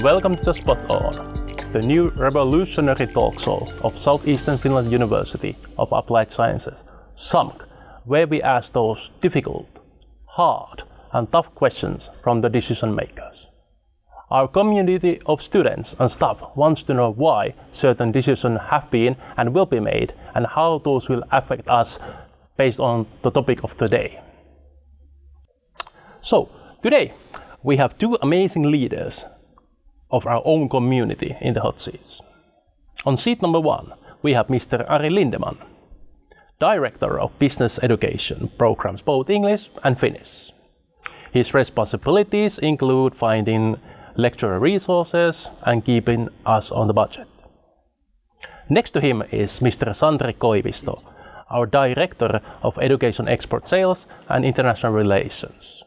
welcome to the Spot On, the new revolutionary talk show of Southeastern Finland University of Applied Sciences, Xamk, where we ask those difficult, hard and tough questions from the decision makers. Our community of students and staff wants to know why certain decisions have been and will be made and how those will affect us based on the topic of the day. So, today we have two amazing leaders of our own community in the hot seats. On seat number 1, we have Mr. Ari Lindeman, Director of Business Education programs, both English and Finnish. His responsibilities include finding lecturer resources and keeping us on the budget. Next to him is Mr. Santeri Koivisto, our Director of Education Export Sales and International Relations.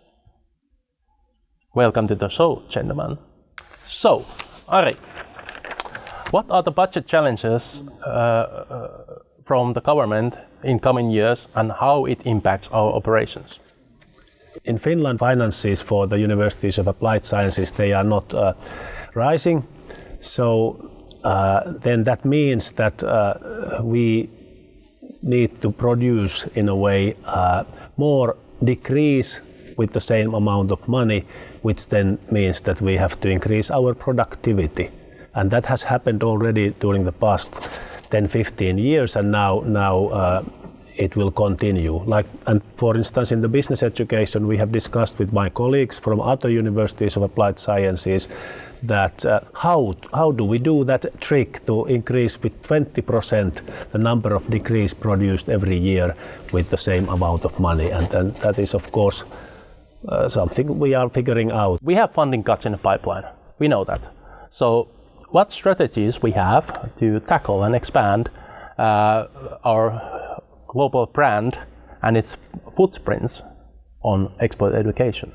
Welcome to the show, gentlemen. So, Ari, what are the budget challenges from the government in coming years and how it impacts our operations? In Finland, finances for the universities of applied sciences, they are not rising. So then that means that we need to produce in a way more degrees with the same amount of money, which then means that we have to increase our productivity. And that has happened already during the past 10-15 years, and now it will continue. And for instance, in the business education, we have discussed with my colleagues from other universities of applied sciences that how do we do that trick to increase with 20% the number of degrees produced every year with the same amount of money. And that is, of course, something we are figuring out. We have funding cuts in the pipeline. We know that. So what strategies we have to tackle and expand our global brand and its footprints on export education?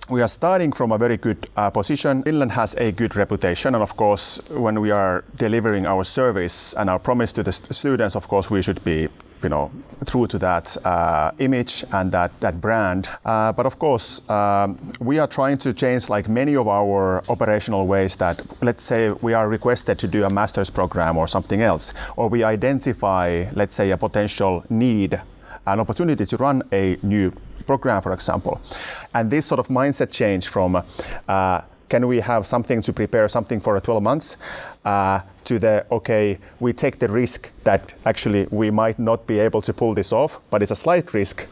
We are starting from a very good position. Finland has a good reputation, and of course, when we are delivering our service and our promise to the students, of course, we should be true to that image and that brand. But of course, we are trying to change like many of our operational ways that, let's say, we are requested to do a master's program or something else, or we identify, let's say, a potential need, an opportunity to run a new program, for example. And this sort of mindset change from can we have something to prepare something for 12 months to the, okay, we take the risk that actually we might not be able to pull this off, but it's a slight risk,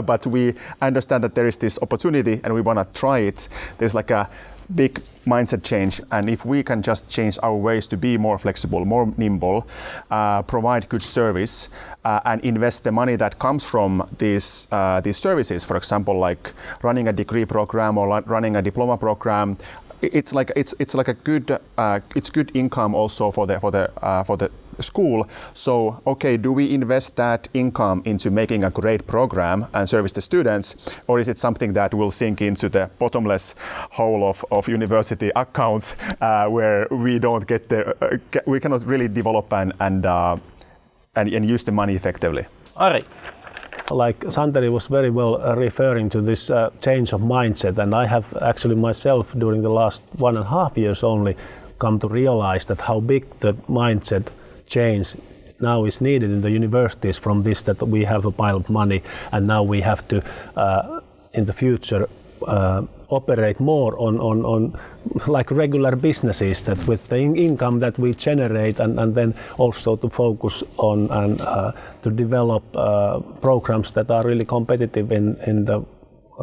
but we understand that there is this opportunity and we want to try it. There's like a big mindset change, and if we can just change our ways to be more flexible, more nimble, provide good service, and invest the money that comes from these services, for example, like running a degree program or running a diploma program, it's like a good it's good income also for the school. So okay, do we invest that income into making a great program and service the students, or is it something that will sink into the bottomless hole of university accounts where we don't get we cannot really develop and use the money effectively? Ari. Like Santeri was very well referring to this change of mindset, and I have actually myself during the last 1.5 years only come to realize that how big the mindset change now is needed in the universities from this, that we have a pile of money and now we have to in the future operate more on like regular businesses, that with the income that we generate and then also to focus on and to develop programs that are really competitive in the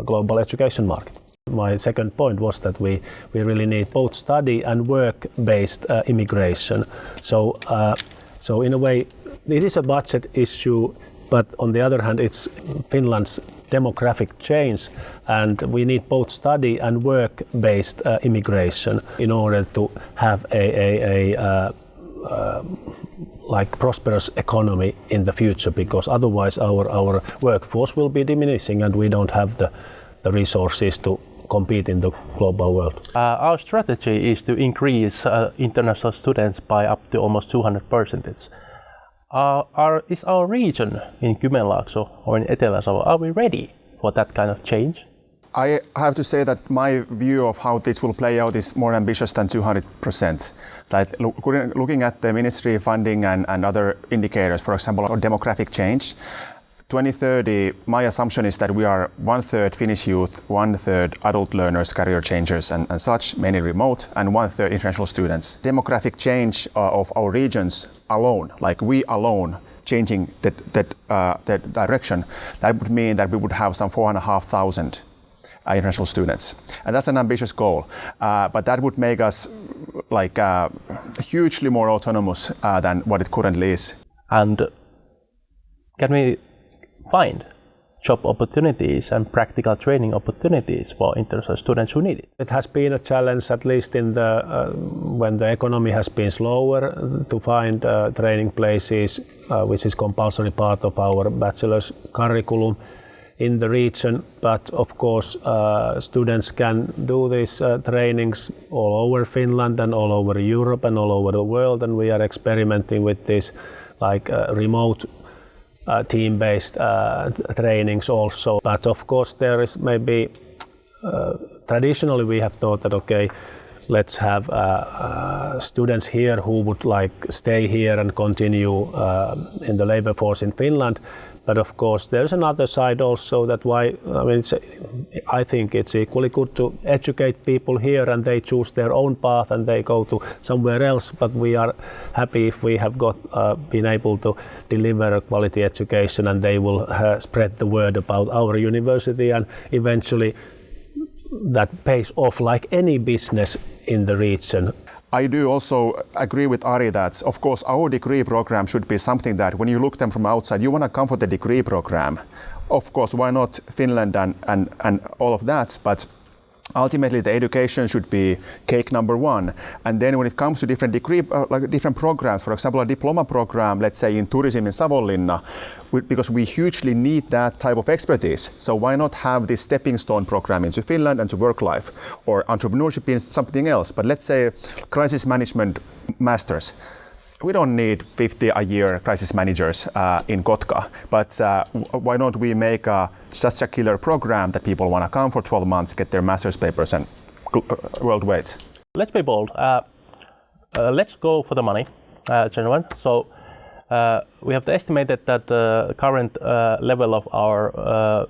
global education market. My second point was that we really need both study and work-based immigration. So in a way, it is a budget issue, but on the other hand, it's Finland's demographic change, and we need both study and work-based immigration in order to have a like prosperous economy in the future, because otherwise our workforce will be diminishing and we don't have the resources to compete in the global world. Our strategy is to increase international students by up to almost 200%. Is our region in Kymenlaakso or in Etelä-Savo, are we ready for that kind of change? I have to say that my view of how this will play out is more ambitious than 200%. Like looking at the ministry funding and other indicators, for example, on demographic change, 2030, my assumption is that we are 1/3 Finnish youth, 1/3 adult learners, career changers and such, mainly remote, and 1/3 international students. Demographic change of our regions alone, like we alone, changing that direction, that would mean that we would have some 4,500 international students. And that's an ambitious goal, but that would make us like hugely more autonomous than what it currently is. And can we find job opportunities and practical training opportunities for international students who need it? It has been a challenge, at least in the when the economy has been slower, to find training places, which is compulsory part of our bachelor's curriculum in the region. But of course, students can do these trainings all over Finland and all over Europe and all over the world, and we are experimenting with this like remote team-based trainings also. But of course there is maybe traditionally we have thought that okay, let's have students here who would like stay here and continue in the labor force in Finland. But of course there's another side also that I think it's equally good to educate people here and they choose their own path and they go to somewhere else. But we are happy if we have been able to deliver a quality education and they will spread the word about our university, and eventually that pays off like any business in the region. I do also agree with Ari that, of course, our degree program should be something that when you look them from outside, you want to come for the degree program. Of course, why not Finland and all of that? But ultimately, the education should be cake number one. And then when it comes to different degree, like different programs, for example, a diploma program, let's say in tourism in Savonlinna, because we hugely need that type of expertise. So why not have this stepping stone program into Finland and to work life, or entrepreneurship in something else? But let's say crisis management masters. We don't need 50 a year crisis managers in Kotka, but why don't we make such a killer program that people want to come for 12 months, get their master's papers and world weights? Let's be bold. Let's go for the money, gentlemen. So we have estimated that the current level of our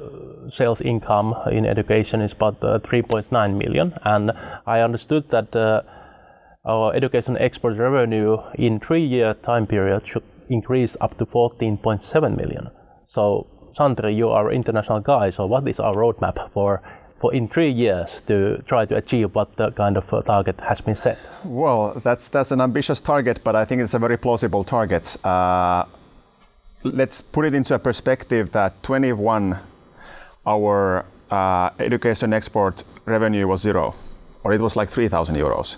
sales income in education is about 3.9 million, and I understood that our education export revenue in 3-year time period should increase up to 14.7 million. So Santeri, you are an international guy, so what is our roadmap for in 3 years to try to achieve what the kind of target has been set? Well, that's an ambitious target, but I think it's a very plausible target. Let's put it into a perspective that 21 our education export revenue was zero, or it was like 3,000 euros.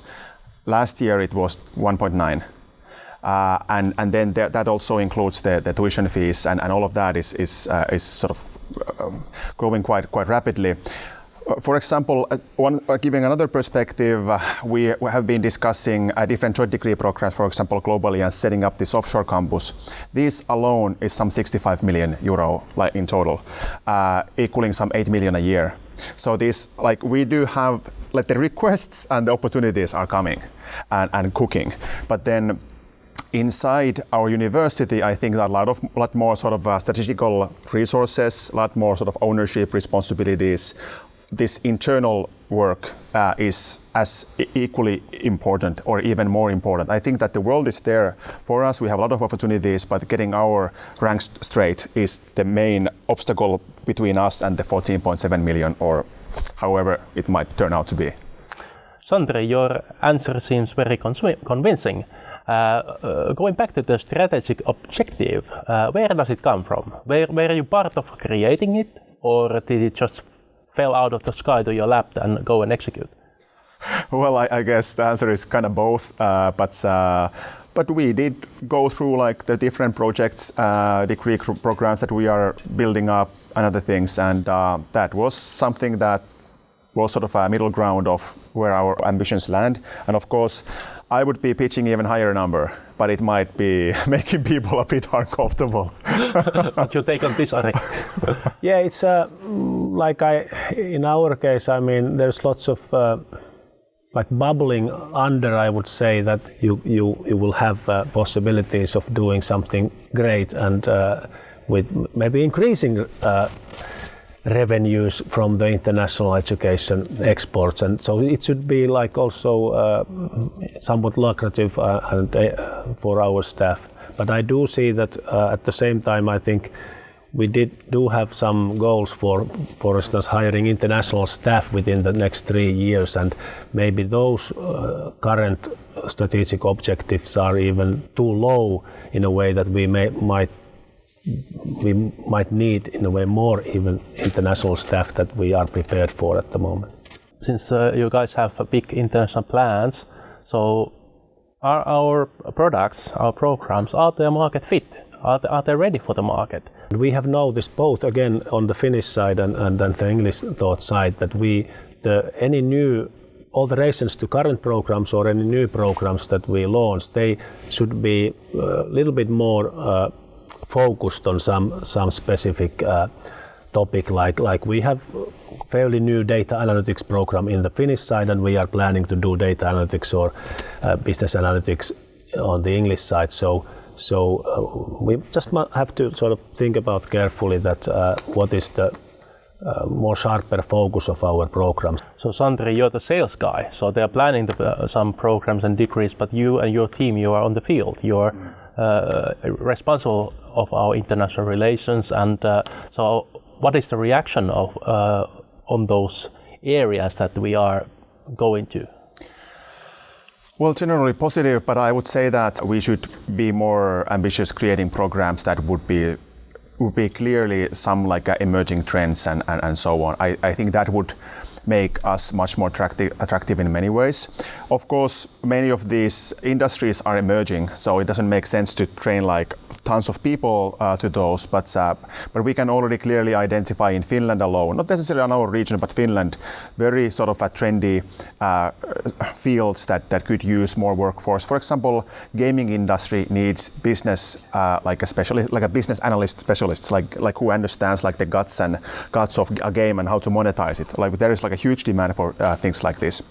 Last year it was 1.9, and then that also includes the tuition fees and all of that is sort of growing quite rapidly. For example, giving another perspective, we have been discussing different joint degree programs, for example, globally, and setting up this offshore campus. This alone is some 65 million euro in total, equaling some 8 million a year. So this, we do have, the requests and the opportunities are coming and cooking. But then inside our university, I think that a lot more sort of strategical resources, a lot more sort of ownership responsibilities. This internal work is as equally important or even more important. I think that the world is there for us. We have a lot of opportunities, but getting our ranks straight is the main obstacle between us and the 14.7 million, or however it might turn out to be. Santeri, your answer seems very convincing. Going back to the strategic objective, where does it come from? Were you part of creating it, or did it just fell out of the sky to your lap and go and execute? Well, I guess the answer is kind of both, but we did go through the different projects, degree programs that we are building up and other things, and that was something that was sort of a middle ground of where our ambitions land. And of course, I would be pitching even higher number, but it might be making people a bit uncomfortable. What you take on this, Ari? Yeah, it's in our case, I mean, there's lots of like bubbling under. I would say that you will have possibilities of doing something great and with maybe increasing revenues from the international education exports, and so it should be like also somewhat lucrative and for our staff. But I do see that at the same time, I think we do have some goals for instance, hiring international staff within the next 3 years, and maybe those current strategic objectives are even too low in a way that we might need in a way more even international staff that we are prepared for at the moment. Since you guys have big international plans, so are our products, our programs, are they market fit? Are they ready for the market? We have noticed both again on the Finnish side and the English thought side that any new alterations to current programs or any new programs that we launch, they should be a little bit more focused on some specific topic, like we have fairly new data analytics program in the Finnish side, and we are planning to do data analytics or business analytics on the English side. So we just have to sort of think about carefully that what is the more sharper focus of our programs. So Santeri, you're the sales guy, so they're planning some programs and degrees, but you and your team, you are on the field. You're responsible of our international relations, and so what is the reaction of on those areas that we are going to? Well, generally positive, but I would say that we should be more ambitious creating programs that would be clearly some like emerging trends and so on. I think that would make us much more attractive in many ways. Of course, many of these industries are emerging, so it doesn't make sense to train like tons of people to those, but we can already clearly identify in Finland alone, not necessarily on our region, but Finland, very sort of a trendy fields that could use more workforce. For example, gaming industry needs business like a business analyst specialist, like who understands like the guts of a game and how to monetize it. Like there is like a huge demand for things like this.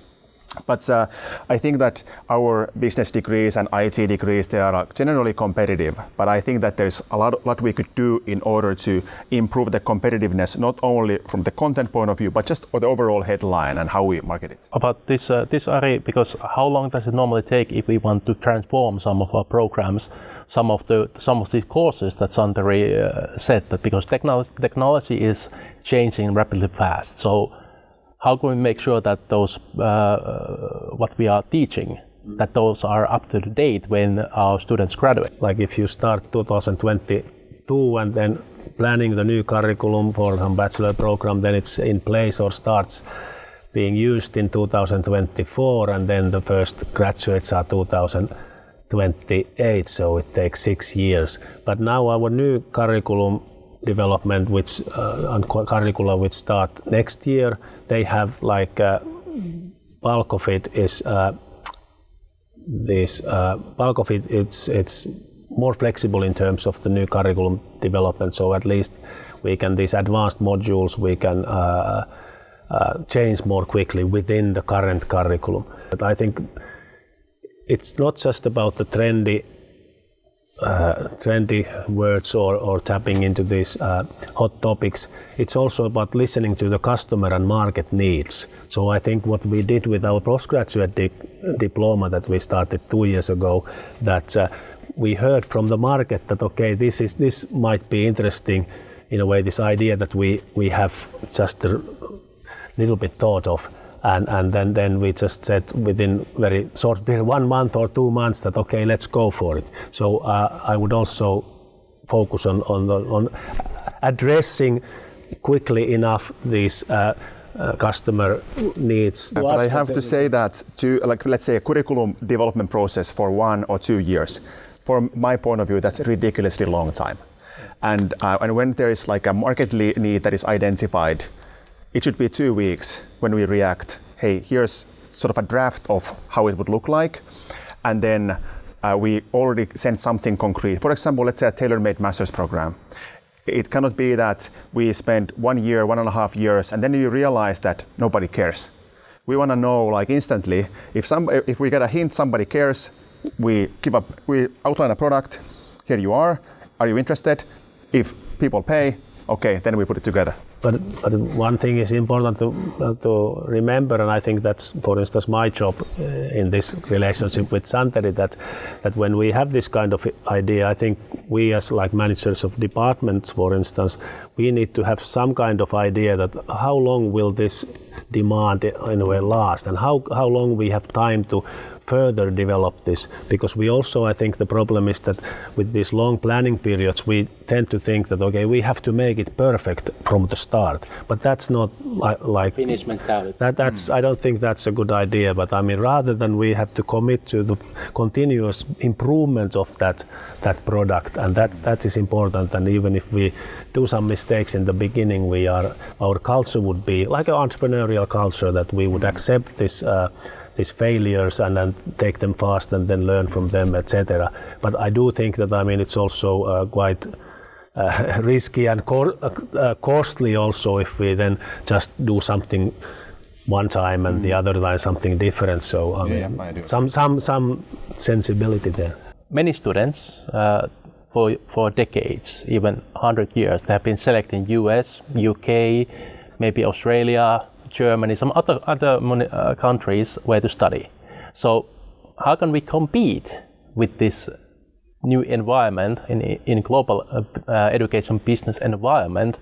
But I think that our business degrees and IT degrees, they are generally competitive. But I think that there's a lot we could do in order to improve the competitiveness, not only from the content point of view, but just the overall headline and how we market it. About this Ari, because how long does it normally take if we want to transform some of our programs, some of these courses that Santeri said, that because technology is changing rapidly fast. So how can we make sure that those what we are teaching, that those are up to date when our students graduate? Like if you start 2022 and then planning the new curriculum for some bachelor program, then it's in place or starts being used in 2024, and then the first graduates are 2028, so it takes 6 years. But now our new curriculum development, curricula which start next year, they have like bulk of it is it's more flexible in terms of the new curriculum development. So at least we can, these advanced modules we can change more quickly within the current curriculum. But I think it's not just about the trendy words or tapping into these hot topics. It's also about listening to the customer and market needs. So I think what we did with our postgraduate diploma that we started 2 years ago, that we heard from the market that okay, this might be interesting in a way, this idea that we have just a little bit thought of. And then we just said within very short period, 1 month or 2 months, that okay, let's go for it. So I would also focus on addressing quickly enough these customer needs. But I have to say that let's say a curriculum development process for 1 or 2 years, from my point of view, that's a ridiculously long time. And when there is like a market need that is identified, it should be 2 weeks when we react, hey, here's sort of a draft of how it would look like. And then we already send something concrete. For example, let's say a tailor-made master's program. It cannot be that we spend 1 year, 1.5 years, and then you realize that nobody cares. We want to know like instantly, if we get a hint somebody cares, we outline a product, here you are you interested? If people pay, okay, then we put it together. But one thing is important to remember, and I think that's, for instance, my job in this relationship with Santeri, that when we have this kind of idea, I think we as like managers of departments, for instance, we need to have some kind of idea that how long will this demand in a way last, and how long we have time to further develop this, because we also, I think the problem is that with these long planning periods we tend to think that okay, we have to make it perfect from the start, but that's not like Finnish mentality. That's I don't think that's a good idea, but I mean rather than we have to commit to the continuous improvement of that product, and that is important, and even if we do some mistakes in the beginning, our culture would be like an entrepreneurial culture, that we would accept these failures and then take them fast and then learn from them, etc. But I do think that, I mean, it's also quite risky and costly also if we then just do something one time and the other time something different. So I mean, some sensibility there. Many students for decades, even 100 years, they have been selecting US, UK, maybe Australia, Germany, some other countries where to study. So how can we compete with this new environment in global education business environment?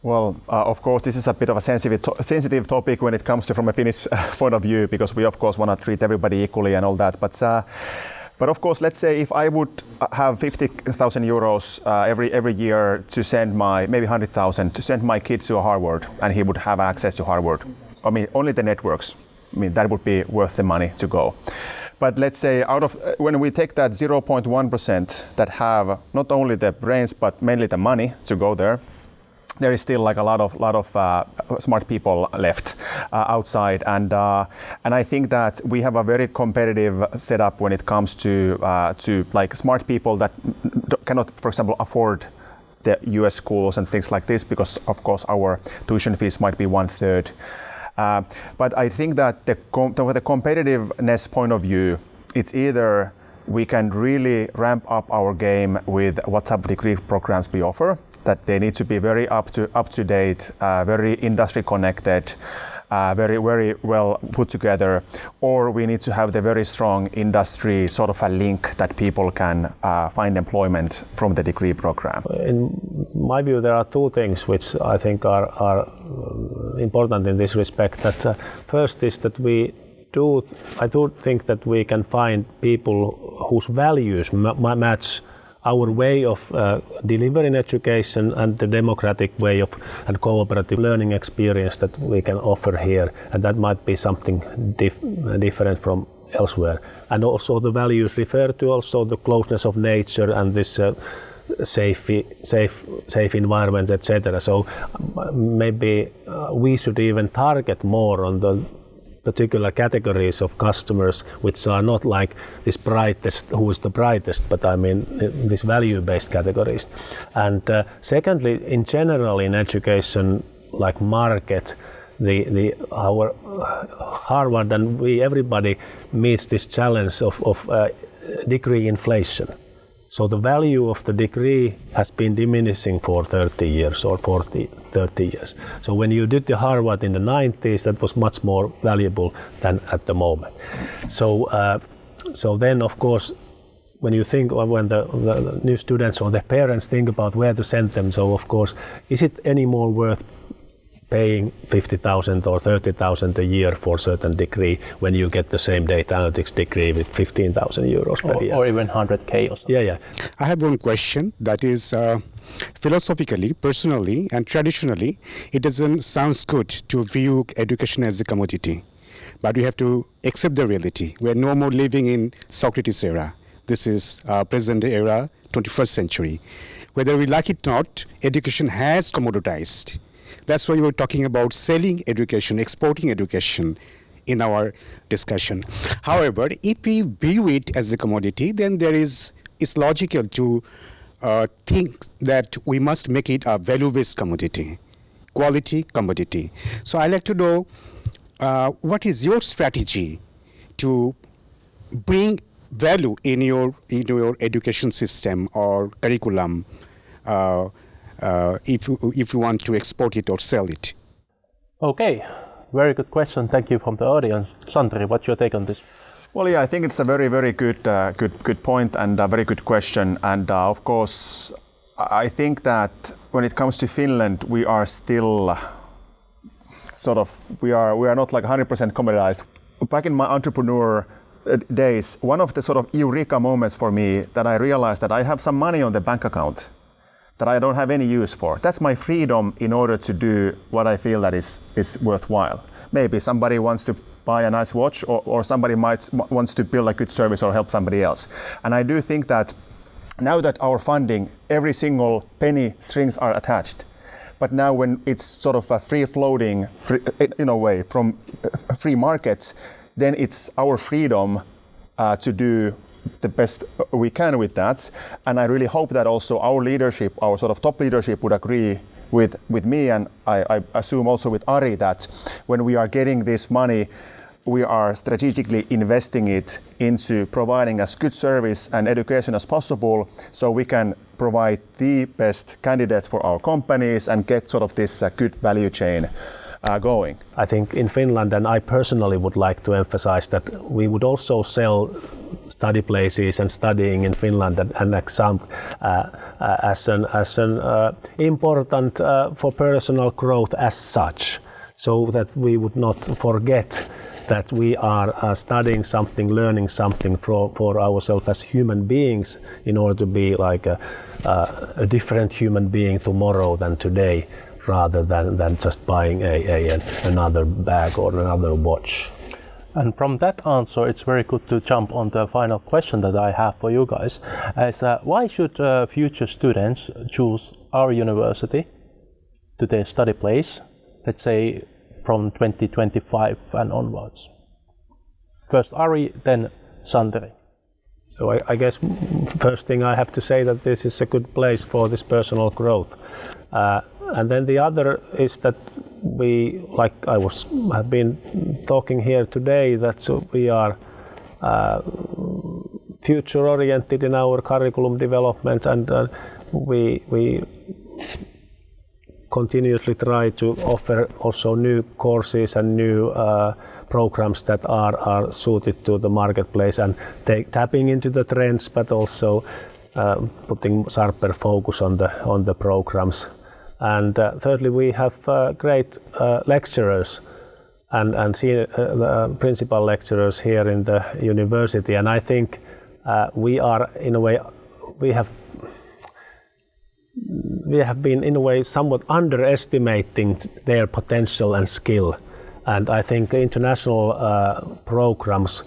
Well, of course, this is a bit of a sensitive topic when it comes to from a Finnish point of view, because we of course want to treat everybody equally and all that. But of course, let's say if I would have 50,000 euros every year to send maybe 100,000 to send my kid to Harvard, and he would have access to Harvard. I mean, only the networks. I mean, that would be worth the money to go. But let's say when we take that 0.1% that have not only the brains but mainly the money to go there, there is still like a lot of smart people left outside, and I think that we have a very competitive setup when it comes to like smart people that cannot, for example, afford the US schools and things like this, because of course our tuition fees might be 1/3. But I think that with the competitiveness point of view, it's either we can really ramp up our game with what type of degree programs we offer, that they need to be very up to date, very industry connected, very well put together, or we need to have the very strong industry sort of a link that people can find employment from the degree program. In my view, there are two things which I think are important in this respect. That first is that I do think that we can find people whose values match our way of delivering education and the democratic way of and cooperative learning experience that we can offer here, and that might be something different from elsewhere. And also the values refer to also the closeness of nature and this safe environment, etc. So maybe we should even target more on the particular categories of customers which are not like this brightest, who is the brightest, but I mean these value-based categories. And secondly, in general in education, like market, our Harvard and everybody meets this challenge of degree inflation. So the value of the degree has been diminishing for 30 years or 30 years. So when you did the Harvard in the 90s, that was much more valuable than at the moment. So then, of course, when you think, when the new students or the parents think about where to send them, so of course, is it any more worth paying 50,000 or 30,000 a year for a certain degree when you get the same data analytics degree with 15,000 euros per year? Or even 100K or something. Yeah. I have one question that is philosophically, personally, and traditionally, it doesn't sound good to view education as a commodity. But we have to accept the reality. We are no more living in Socrates' era. This is present era, 21st century. Whether we like it or not, education has commoditized. That's why we were talking about selling education, exporting education in our discussion. However, if we view it as a commodity, then it's logical to think that we must make it a value-based commodity, quality commodity. So I'd like to know what is your strategy to bring value in your education system or curriculum if you want to export it or sell it? Okay, very good question. Thank you from the audience. Santeri, what's your take on this? Well, yeah, I think it's a very, very good point and a very good question. And of course, I think that when it comes to Finland, we are still we are not like 100% commoditized. Back in my entrepreneur days, one of the sort of eureka moments for me that I realized that I have some money on the bank account that I don't have any use for. That's my freedom in order to do what I feel that is worthwhile. Maybe somebody wants to buy a nice watch, or somebody wants to build a good service or help somebody else. And I do think that now that our funding, every single penny strings are attached, but now when it's sort of a free-floating, in a way, from free markets, then it's our freedom to do the best we can with that. And I really hope that also our leadership, our sort of top leadership would agree with me, and I assume also with Ari, that when we are getting this money, we are strategically investing it into providing as good service and education as possible, so we can provide the best candidates for our companies and get sort of this good value chain going. I think in Finland, and I personally would like to emphasize that we would also sell study places and studying in Finland and Xamk as an important for personal growth as such, so that we would not forget that we are studying something, learning something for ourselves as human beings in order to be like a different human being tomorrow than today, rather than just buying another bag or another watch. And from that answer, it's very good to jump on the final question that I have for you guys. Is why should future students choose our university to their study place, let's say from 2025 and onwards? First Ari, then Santeri. So I guess first thing I have to say that this is a good place for this personal growth. And then the other is that we, like have been talking here today, that we are future oriented in our curriculum development, and we continuously try to offer also new courses and new programs that are suited to the marketplace and tapping into the trends, but also putting sharper focus on the programs. And thirdly, we have great lecturers and principal lecturers here in the university, and I think we are in a way we have been in a way somewhat underestimating their potential and skill. And I think the international programs,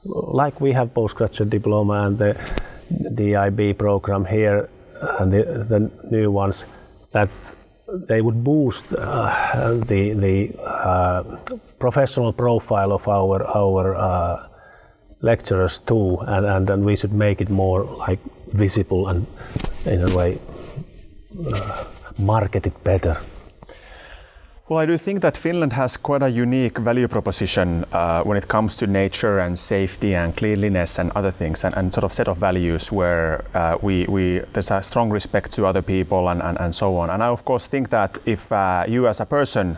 like we have postgraduate diploma and the DIB program here and the new ones, that they would boost the professional profile of our lecturers too, and we should make it more like visible and in a way market it better. Well, I do think that Finland has quite a unique value proposition when it comes to nature and safety and cleanliness and other things, and sort of set of values where there's a strong respect to other people and so on. And I of course think that if you as a person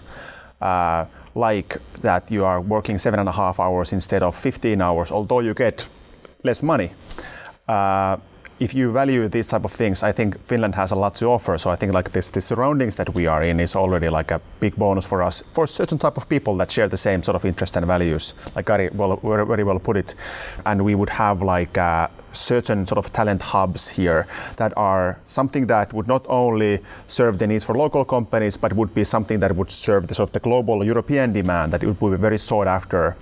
like that you are working 7.5 hours instead of 15 hours, although you get less money, if you value these type of things, I think Finland has a lot to offer. So I think like the surroundings that we are in is already like a big bonus for us, for a certain type of people that share the same sort of interest and values, like Ari very well put it. And we would have like certain sort of talent hubs here that are something that would not only serve the needs for local companies, but would be something that would serve the sort of the global European demand, that it would be a very sought after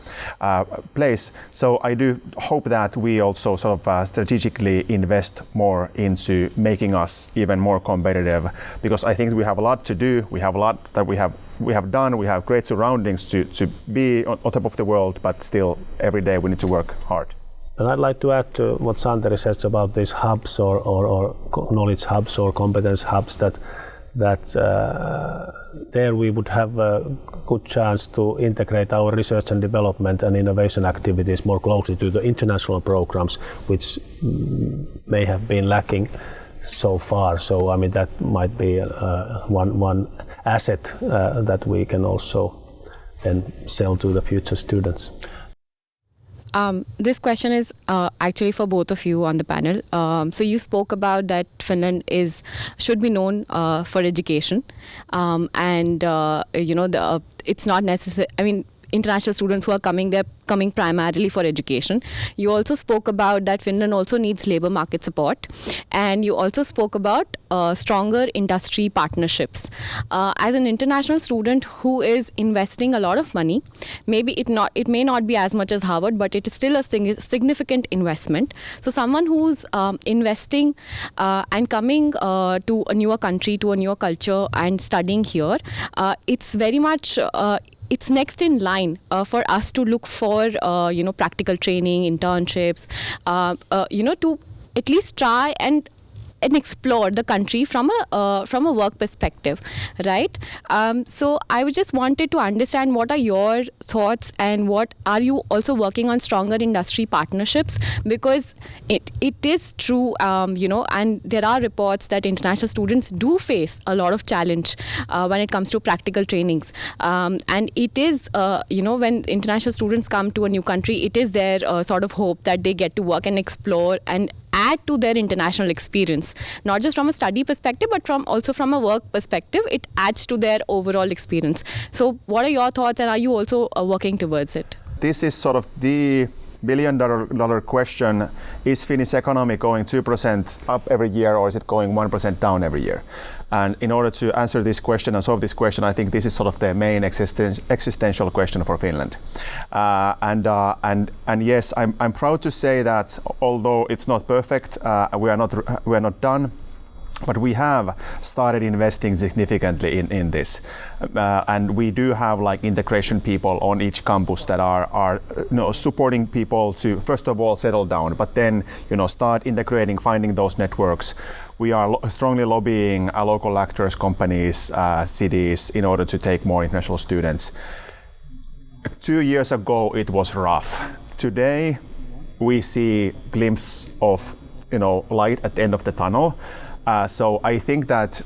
place. So I do hope that we also sort of strategically invest more into making us even more competitive, because I think we have a lot to do. We have a lot that we have done. We have great surroundings to be on top of the world, but still every day we need to work hard. And I'd like to add to what Santeri says about these hubs or knowledge hubs or competence hubs that there we would have a good chance to integrate our research and development and innovation activities more closely to the international programs, which may have been lacking so far. So I mean that might be one asset that we can also then sell to the future students. This question is actually for both of you on the panel. So you spoke about that Finland should be known for education, and it's not necessary. I mean, international students who are coming, they're coming primarily for education. You also spoke about that Finland also needs labor market support, and you also spoke about stronger industry partnerships. As an international student who is investing a lot of money, maybe it may not be as much as Harvard, but it is still a significant investment. So someone who's investing and coming to a newer country, to a newer culture and studying here, it's very much it's next in line for us to look for practical training, internships, to at least try and explore the country from a work perspective, right? So I just wanted to understand what are your thoughts and what are you also working on stronger industry partnerships, because it is true, and there are reports that international students do face a lot of challenge when it comes to practical trainings, and it is when international students come to a new country, it is their sort of hope that they get to work and explore and add to their international experience, not just from a study perspective, but also from a work perspective. It adds to their overall experience. So what are your thoughts, and are you also working towards it? This is sort of the billion-dollar question. Is Finnish economy going 2% up every year, or is it going 1% down every year? And in order to answer this question and solve this question, I think this is sort of the main existential question for Finland. And yes, I'm proud to say that although it's not perfect, we are not done. But we have started investing significantly in this, and we do have like integration people on each campus that are supporting people to first of all settle down, but then start integrating, finding those networks. We are strongly lobbying local actors, companies, cities in order to take more international students. 2 years ago it was rough. Today we see glimpse of light at the end of the tunnel. So I think that,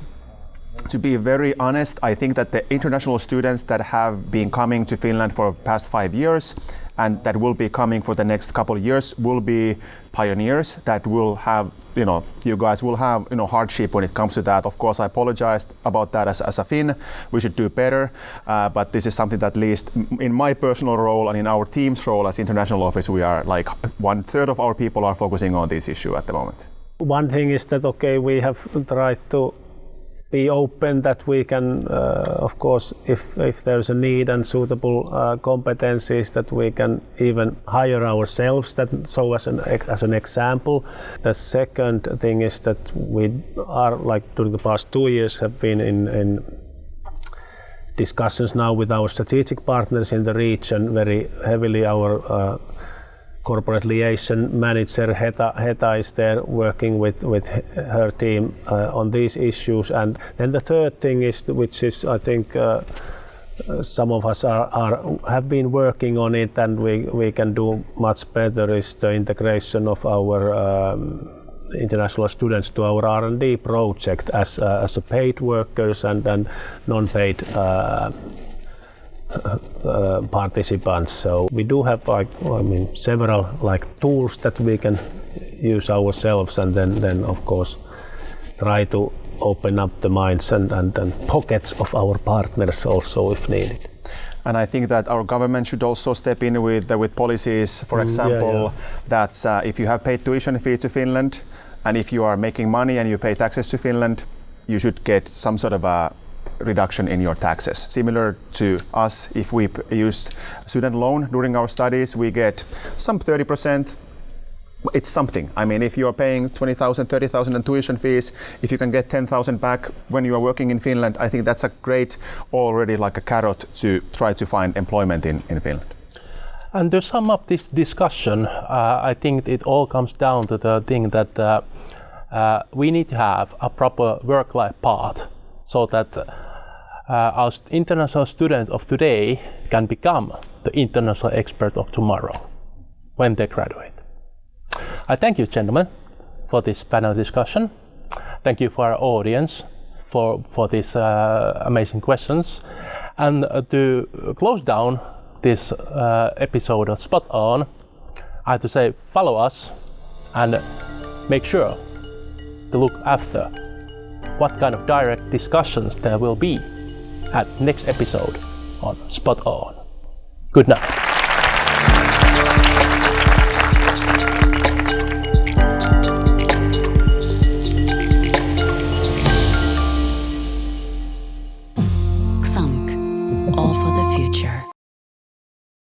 to be very honest, I think that the international students that have been coming to Finland for the past 5 years and that will be coming for the next couple of years will be pioneers that will have, you guys will have, hardship when it comes to that. Of course, I apologize about that as a Finn. We should do better. But this is something that at least in my personal role and in our team's role as international office, we are like 1/3 of our people are focusing on this issue at the moment. One thing is that, we have tried to be open that we can, of course, if there's a need and suitable competencies, that we can even hire ourselves. So as an example. The second thing is that we are, like during the past 2 years, have been in discussions now with our strategic partners in the region very heavily. Our corporate liaison manager Heta is there working with her team on these issues. And then the third thing is, which is I think some of us have been working on it and we can do much better, is the integration of our international students to our R&D project as a paid workers and non-paid participants. So we do have several tools that we can use ourselves, and then of course try to open up the minds and pockets of our partners also if needed. And I think that our government should also step in with policies, for example, that if you have paid tuition fee to Finland and if you are making money and you pay taxes to Finland, you should get some sort of a reduction in your taxes. Similar to us, if we used student loan during our studies, we get some 30%. It's something. I mean, if you are paying 20,000, 30,000 in tuition fees, if you can get 10,000 back when you are working in Finland, I think that's a great already like a carrot to try to find employment in Finland. And to sum up this discussion, I think it all comes down to the thing that we need to have a proper work-life path so that our international student of today can become the international expert of tomorrow when they graduate. I thank you, gentlemen, for this panel discussion. Thank you for our audience for these amazing questions. And to close down this episode of Spot On, I have to say follow us and make sure to look after what kind of direct discussions there will be at next episode on Spot On. Good night.